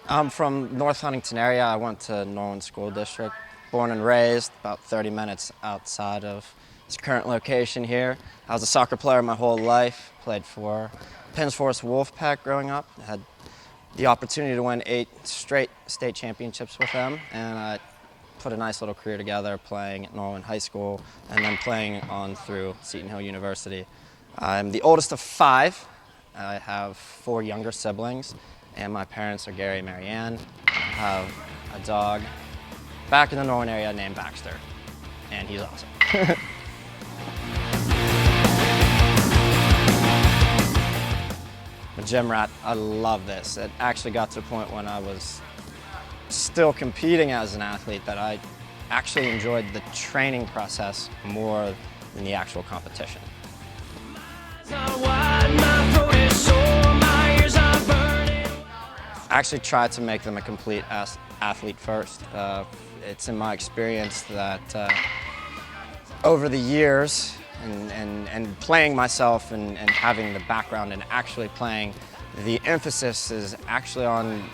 I'm from North Huntington area. I went to Norland School District, born and raised about 30 minutes outside of this current location here. I was a soccer player my whole life, played for Penns Forest Wolfpack growing up. I had the opportunity to win 8 straight state championships with them, and I put a nice little career together playing at Norland High School and then playing on through Seton Hill University. I'm the oldest of 5. I have 4 younger siblings, and my parents are Gary and Mary Ann. I have a dog back in the Norland area named Baxter, and he's awesome. I'm a gym rat. I love this. It actually got to the point when I was still competing as an athlete that I actually enjoyed the training process more than the actual competition. I actually try to make them a complete athlete first. It's in my experience that over the years and playing myself and having the background and actually playing, the emphasis is actually on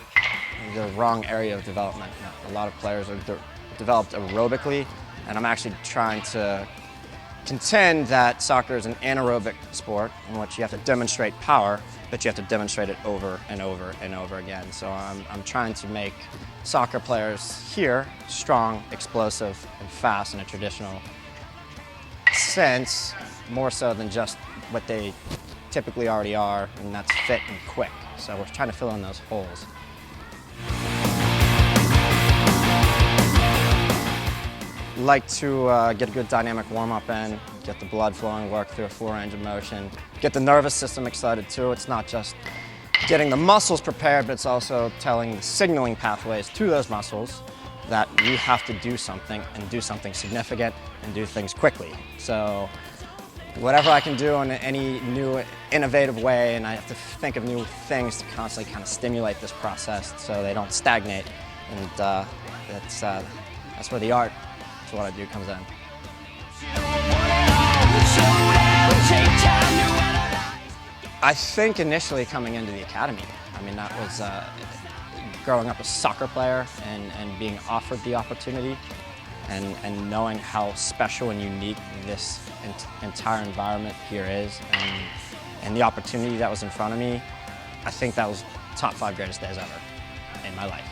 the wrong area of development. A lot of players are developed aerobically, and I'm actually trying to contend that soccer is an anaerobic sport in which you have to demonstrate power, but you have to demonstrate it over and over and over again. So I'm trying to make soccer players here strong, explosive, and fast in a traditional sense, more so than just what they typically already are, and that's fit and quick. So we're trying to fill in those holes. Like to get a good dynamic warm-up in, get the blood flowing, work through a full range of motion, get the nervous system excited too. It's not just getting the muscles prepared, but it's also telling the signaling pathways to those muscles that we have to do something and do something significant and do things quickly. So whatever I can do in any new innovative way, and I have to think of new things to constantly kind of stimulate this process so they don't stagnate. And that's where the art, that's what I do, comes in. I think initially coming into the academy, I mean, that was growing up a soccer player and being offered the opportunity and knowing how special and unique this entire environment here is and the opportunity that was in front of me. I think that was top 5 greatest days ever in my life.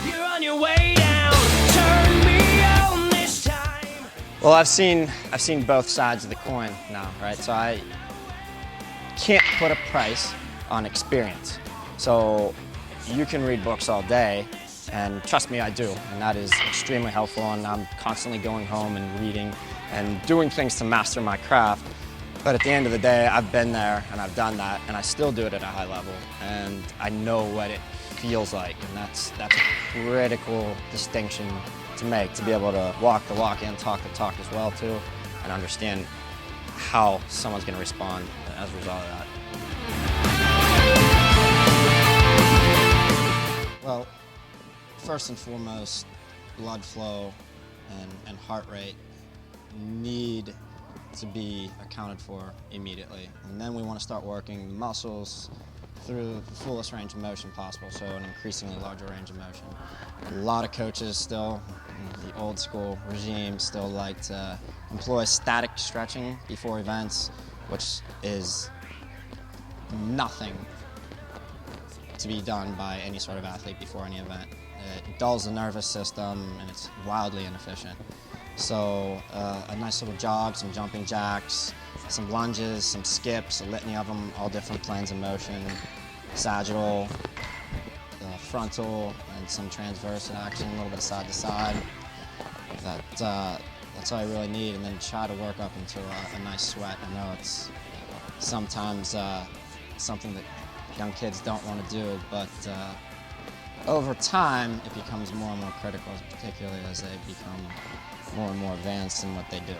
You're on your way down, turn me on this time. Well, I've seen both sides of the coin now, right? So I can't put a price on experience. So you can read books all day, and trust me, I do, and that is extremely helpful, and I'm constantly going home and reading and doing things to master my craft. But at the end of the day, I've been there and I've done that, and I still do it at a high level, and I know what it feels like, and that's a critical distinction to make, to be able to walk the walk and talk the talk as well too, and understand how someone's going to respond as a result of that. Well, first and foremost, blood flow and heart rate need to be accounted for immediately. And then we want to start working the muscles through the fullest range of motion possible, so an increasingly larger range of motion. A lot of coaches still, the old school regime, still like to employ static stretching before events, which is nothing to be done by any sort of athlete before any event. It dulls the nervous system and it's wildly inefficient. So a nice little jog, some jumping jacks, some lunges, some skips, a litany of them, all different planes of motion, sagittal, frontal, and some transverse action, a little bit side to side. That's all I really need, and then try to work up into a nice sweat. I know it's sometimes something that young kids don't want to do, but over time it becomes more and more critical, particularly as they become more and more advanced in what they do.